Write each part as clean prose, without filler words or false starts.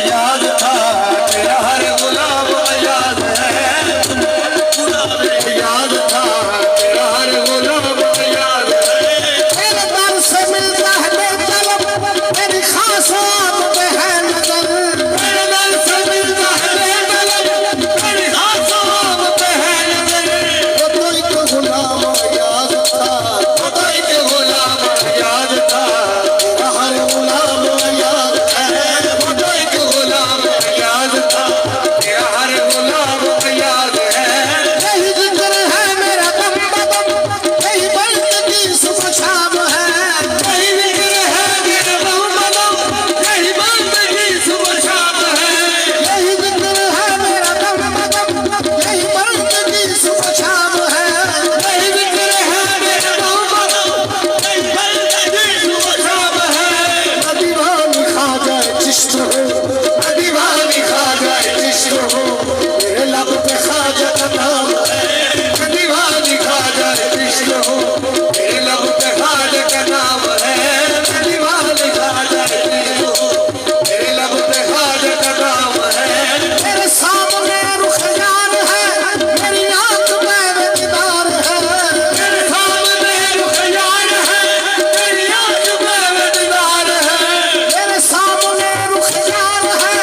याद था तेरा हर गुलाब याद है, गुलाब याद था तेरा हर गुलाब याद है। तेरे दर से मिलता है बेतलब तेरी खासात पे है नजर, तेरे दर से मिलता है बेतलब तेरी खासात पे है नजर। वो तो एक गुलाम याद था, वो तो एक गुलाम याद था तेरा हर गुलाम याद है। वो तो एक गुलाम याद था तेरा हर गुलाब याद है। यही जिक्र है मेरा दम बदम, यही बंदगी सुबह शाम है, यही जिक्र है मेरा दम बदम, यही बंदगी सुबह शाम है। यही जिक्र है मेरा दम बदम, यही बंदगी सुबह शाम है। यही जिक्र है मेरा दम बदम, यही बंदगी सुबह शाम है। दीवानी खा जाए चिश्त हो, दीवानी खा जाए जिस्म हो, मेरे लब पे खाजा का नाम है। दीवानी खा जाए जिस्म हो, मेरे लब पे खाजा का नाम है। दीवानी खा जाए जिस्म हो, मेरे लब पे खाजा का नाम है। तेरे सामने रुख यार है, मेरी आंख में दीदार है। तेरे सामने रुख यार है, तेरी आंख में दीदार है। मेरे सामने रुख यार है,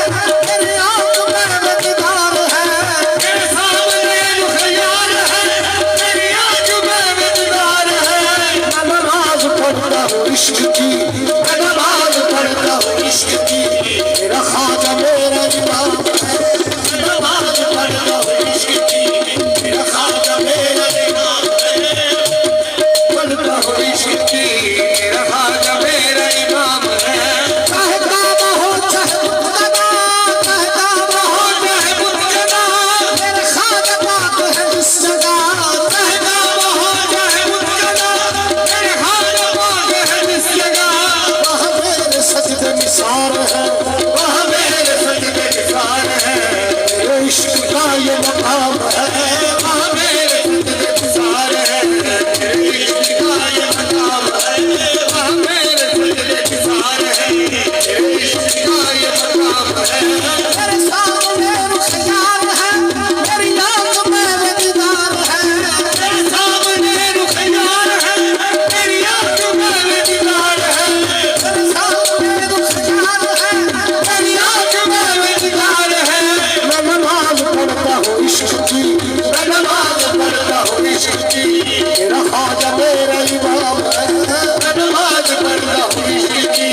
मेरी आंख में दीदार है। तेरे सामने रुख यार है, तेरी आंख में दीदार है। मैं नमाज पढ़ता हूँ इश्क की, मैं नमाज पढ़ता हूँ इश्क की, मेरा ख्वाजा मेरा इमाम है। नमाज पढ़ता हूँ इश्क की, मेरा ख्वाजा मेरा इमाम है। पढ़ता हूँ इश्क की, मेरा ख्वाजा मेरा इमाम है। चाहे काबा हो चाहे मुक्तदा, चाहे काबा हो चाहे मुत्तदा, मेरे ख्वाजा पाक है जिस जगह, चाहे काबा हो चाहे मुत्तदा, मेरे ख्वाजा पाक है जिस जगह। वहाँ मेरे सजदे निसार है, वह मेरे सजदे निसार है। मेरे इश्क का ये मकाम है। वह मेरे सजदे निसार है, मेरे इश्क का ये मकाम है। वह मेरे सजदे निसार है, मेरे इश्क का ये मकाम है। मेरे सामने रुख यार है, मेरी आंख में दीदार है। तेरे सामने रुख यार है, तेरी आंख में दीदार है। मेरे सामने रुख यार है, तेरी आंख में दीदार है। मैं नमाज पढ़ता हूँ इश्क की, मैं नमाज पढ़ता हूँ इश्क की, मेरा ख्वाजा मेरा इमाम है। मैं नमाज पढ़ता हूँ इश्क की,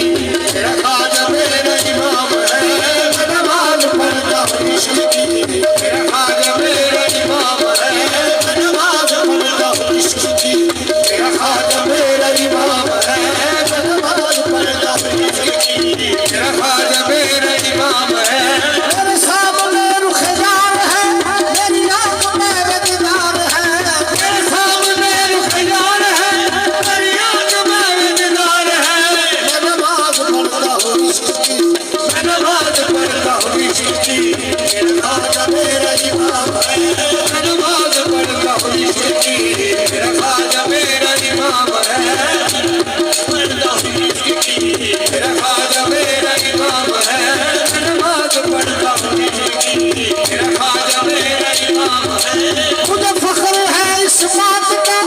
मेरा ख्वाजा मेरा इमाम है। मैं नमाज पढ़ता हूँ इश्क की, मेरा ख्वाजा मेरा इमाम है। मैं नमाज पढ़ता हूँ इश्क की, मेरा ख्वाजा मेरा इमाम है। मैं नमाज पढ़ता हूँ इश्क की, मेरा ख्वाजा मेरा इमाम है। मेरे सामने रुख यार है, मेरी आंख में दीदार है। तेरे सामने रुख यार है, तेरी आंख में दीदार है। मैं नमाज पढ़ता हूँ इश्क की, मैं नमाज पढ़ता हूँ इश्क की, मेरा ख्वाजा मेरा इमाम है। मैं नमाज पढ़ता हूँ इश्क की, मेरा ख्वाजा मेरा इमाम है। पढ़ता हूँ इश्क की, मेरा ख्वाजा मेरा इमाम है। मैं नमाज पढ़ता हूँ इश्क की, मेरा ख्वाजा मेरा इमाम है। मुझे फख्र है इस बात का,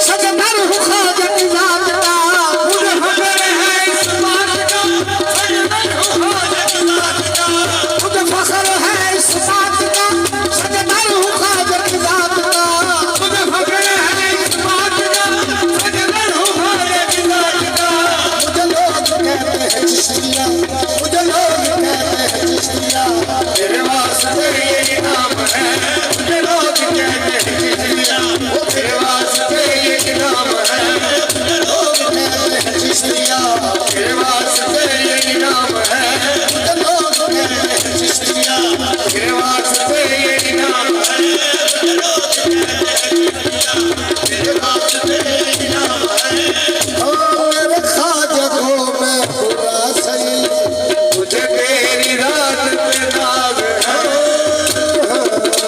सजदर हूँ ख्वाजा की जात का। मुझे फख्र है इस बात का, सजदर हूँ ख्वाजा की जात का। मुझे फख्र है इस बात का, सजदर हूँ ख्वाजा की जात का। मुझे फख्र है इस बात का, सजदर हूँ ख्वाजा की जात का। मुझे लोग कहते हैं चिश्तिया, मुझे लोग कहते हैं चिश्तिया। तेरे वास्ते ये इनाम है, मुझे लोग कहते हैं चिश्तिया। तेरे वास्ते ये इनाम है, मुझे लोग कहते हैं चिश्तिया। तेरे वास्ते ये इनाम है, मुझे लोग कहते हैं चिश्तिया। तेरे वास्ते ये इनाम है। मुझे लोग कहते हैं चिश्तिया, तेरे वास्ते ये इनाम है। ओ मेरे ख्वाजा को मैं बुरा सही, मुझे